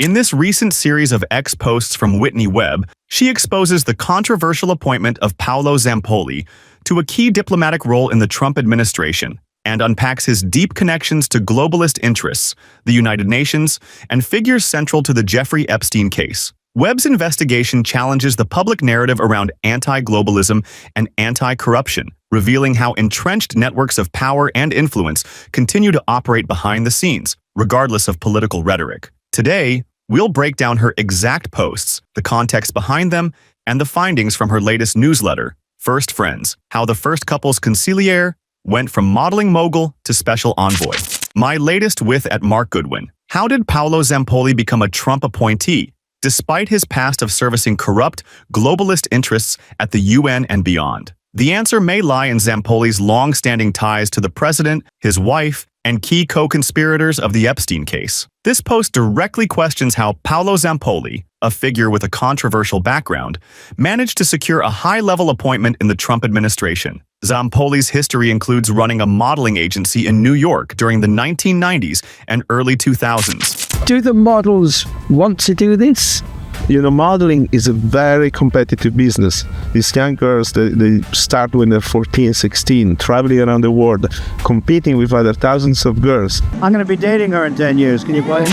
In this recent series of X posts from Whitney Webb, she exposes the controversial appointment of Paolo Zampolli to a key diplomatic role in the Trump administration and unpacks his deep connections to globalist interests, the United Nations, and figures central to the Jeffrey Epstein case. Webb's investigation challenges the public narrative around anti-globalism and anti-corruption, revealing how entrenched networks of power and influence continue to operate behind the scenes, regardless of political rhetoric. Today, we'll break down her exact posts, the context behind them, and the findings from her latest newsletter, First Friends, How the First Couple's Conciliere Went from Modeling Mogul to Special Envoy. My latest with at Mark Goodwin. How did Paolo Zampolli become a Trump appointee, despite his past of servicing corrupt, globalist interests at the UN and beyond? The answer may lie in Zampoli's long-standing ties to the president, his wife, and key co-conspirators of the Epstein case. This post directly questions how Paolo Zampolli, a figure with a controversial background, managed to secure a high-level appointment in the Trump administration. Zampoli's history includes running a modeling agency in New York during the 1990s and early 2000s. Do the models want to do this? Modeling is a very competitive business. These young girls, they start when they're 14, 16, traveling around the world, competing with other thousands of girls. I'm going to be dating her in 10 years. Can you play?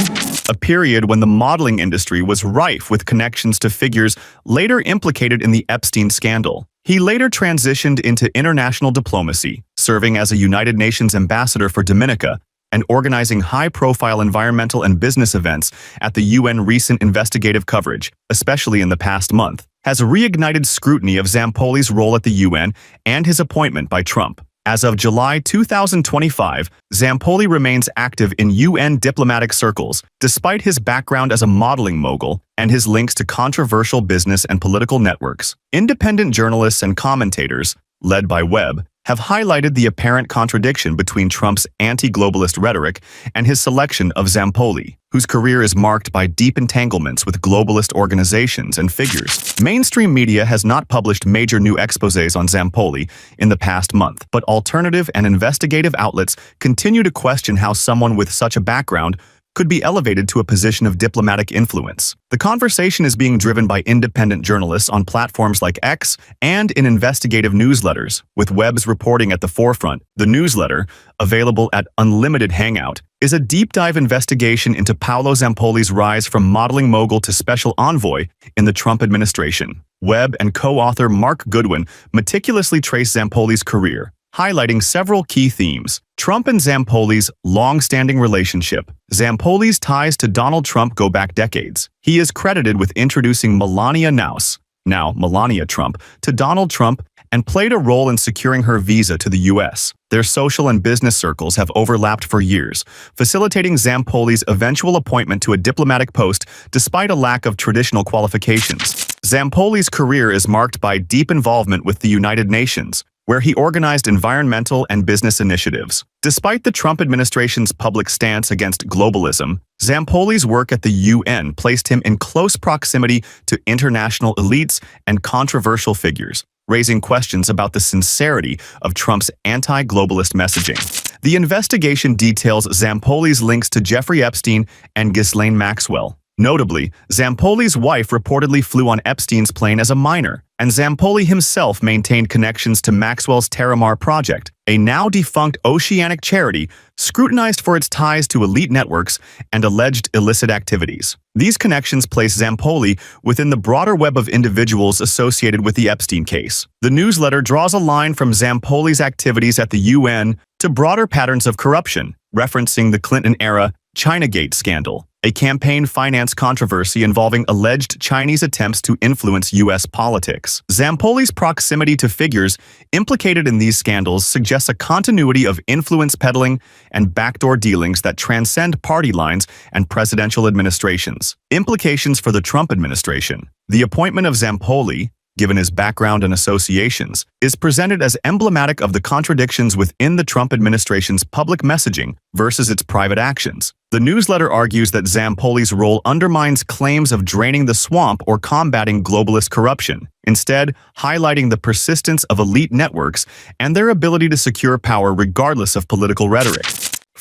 A period when the modeling industry was rife with connections to figures later implicated in the Epstein scandal. He later transitioned into international diplomacy, serving as a United Nations ambassador for Dominica, and organizing high-profile environmental and business events at the UN. Recent investigative coverage, especially in the past month, has reignited scrutiny of Zampoli's role at the UN and his appointment by Trump. As of July 2025, Zampolli remains active in UN diplomatic circles, despite his background as a modeling mogul and his links to controversial business and political networks. Independent journalists and commentators, led by Webb, have highlighted the apparent contradiction between Trump's anti-globalist rhetoric and his selection of Zampolli, whose career is marked by deep entanglements with globalist organizations and figures. Mainstream media has not published major new exposés on Zampolli in the past month, but alternative and investigative outlets continue to question how someone with such a background could be elevated to a position of diplomatic influence. The conversation is being driven by independent journalists on platforms like X and in investigative newsletters, with Webb's reporting at the forefront. The newsletter, available at Unlimited Hangout, is a deep-dive investigation into Paolo Zampoli's rise from modeling mogul to special envoy in the Trump administration. Webb and co-author Mark Goodwin meticulously trace Zampoli's career, highlighting several key themes. Trump and Zampoli's long-standing relationship. Zampoli's ties to Donald Trump go back decades. He is credited with introducing Melania Naus, now Melania Trump, to Donald Trump and played a role in securing her visa to the U.S. Their social and business circles have overlapped for years, facilitating Zampoli's eventual appointment to a diplomatic post despite a lack of traditional qualifications. Zampoli's career is marked by deep involvement with the United Nations, where he organized environmental and business initiatives. Despite the Trump administration's public stance against globalism, Zampoli's work at the UN placed him in close proximity to international elites and controversial figures, raising questions about the sincerity of Trump's anti-globalist messaging. The investigation details Zampoli's links to Jeffrey Epstein and Ghislaine Maxwell. Notably, Zampoli's wife reportedly flew on Epstein's plane as a minor, and Zampolli himself maintained connections to Maxwell's Terramar Project, a now-defunct oceanic charity scrutinized for its ties to elite networks and alleged illicit activities. These connections place Zampolli within the broader web of individuals associated with the Epstein case. The newsletter draws a line from Zampoli's activities at the UN to broader patterns of corruption, referencing the Clinton-era Chinagate scandal, a campaign finance controversy involving alleged Chinese attempts to influence U.S. politics. Zampoli's proximity to figures implicated in these scandals suggests a continuity of influence peddling and backdoor dealings that transcend party lines and presidential administrations. Implications for the Trump administration. The appointment of Zampolli, given his background and associations, is presented as emblematic of the contradictions within the Trump administration's public messaging versus its private actions. The newsletter argues that Zampoli's role undermines claims of draining the swamp or combating globalist corruption, instead highlighting the persistence of elite networks and their ability to secure power regardless of political rhetoric.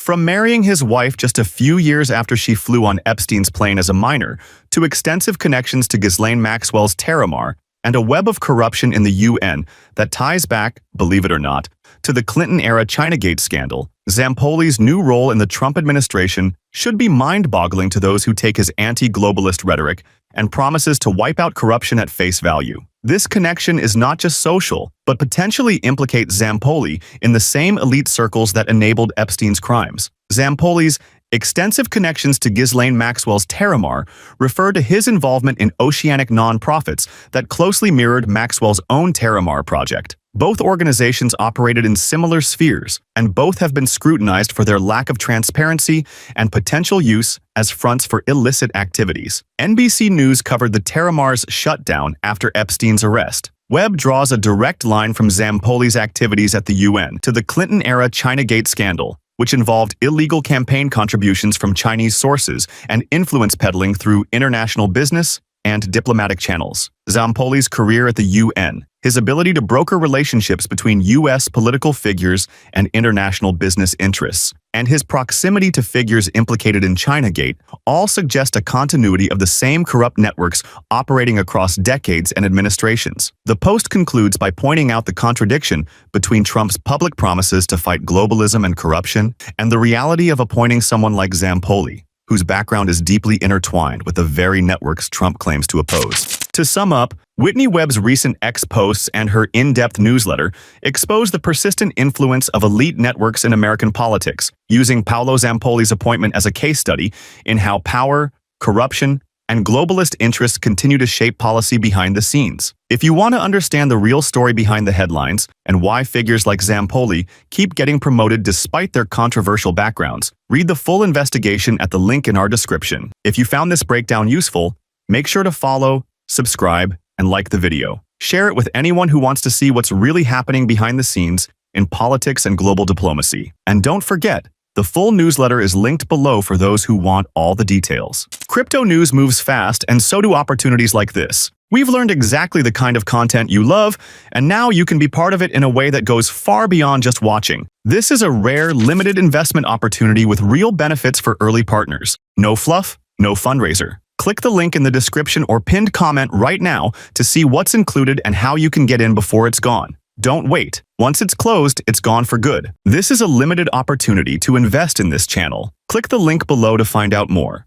From marrying his wife just a few years after she flew on Epstein's plane as a minor, to extensive connections to Ghislaine Maxwell's Terramar, and a web of corruption in the UN that ties back, believe it or not, to the Clinton-era Chinagate scandal, Zampoli's new role in the Trump administration should be mind-boggling to those who take his anti-globalist rhetoric and promises to wipe out corruption at face value. This connection is not just social, but potentially implicates Zampoli in the same elite circles that enabled Epstein's crimes. Zampoli's extensive connections to Ghislaine Maxwell's Terramar refer to his involvement in oceanic nonprofits that closely mirrored Maxwell's own Terramar project. Both organizations operated in similar spheres, and both have been scrutinized for their lack of transparency and potential use as fronts for illicit activities. NBC News covered the Terramar's shutdown after Epstein's arrest. Webb draws a direct line from Zampoli's activities at the UN to the Clinton-era Chinagate scandal, which involved illegal campaign contributions from Chinese sources and influence peddling through international business and diplomatic channels. Zampoli's career at the UN, his ability to broker relationships between U.S. political figures and international business interests, and his proximity to figures implicated in Chinagate all suggest a continuity of the same corrupt networks operating across decades and administrations. The Post concludes by pointing out the contradiction between Trump's public promises to fight globalism and corruption and the reality of appointing someone like Zampoli, whose background is deeply intertwined with the very networks Trump claims to oppose. To sum up, Whitney Webb's recent X posts and her in-depth newsletter expose the persistent influence of elite networks in American politics, using Paolo Zampoli's appointment as a case study in how power, corruption, and globalist interests continue to shape policy behind the scenes. If you want to understand the real story behind the headlines and why figures like Zampoli keep getting promoted despite their controversial backgrounds, read the full investigation at the link in our description. If you found this breakdown useful, make sure to follow, subscribe, and like the video. Share it with anyone who wants to see what's really happening behind the scenes in politics and global diplomacy. And don't forget, the full newsletter is linked below for those who want all the details. Crypto news moves fast, and so do opportunities like this. We've learned exactly the kind of content you love, and now you can be part of it in a way that goes far beyond just watching. This is a rare, limited investment opportunity with real benefits for early partners. No fluff, no fundraiser. Click the link in the description or pinned comment right now to see what's included and how you can get in before it's gone. Don't wait. Once it's closed, it's gone for good. This is a limited opportunity to invest in this channel. Click the link below to find out more.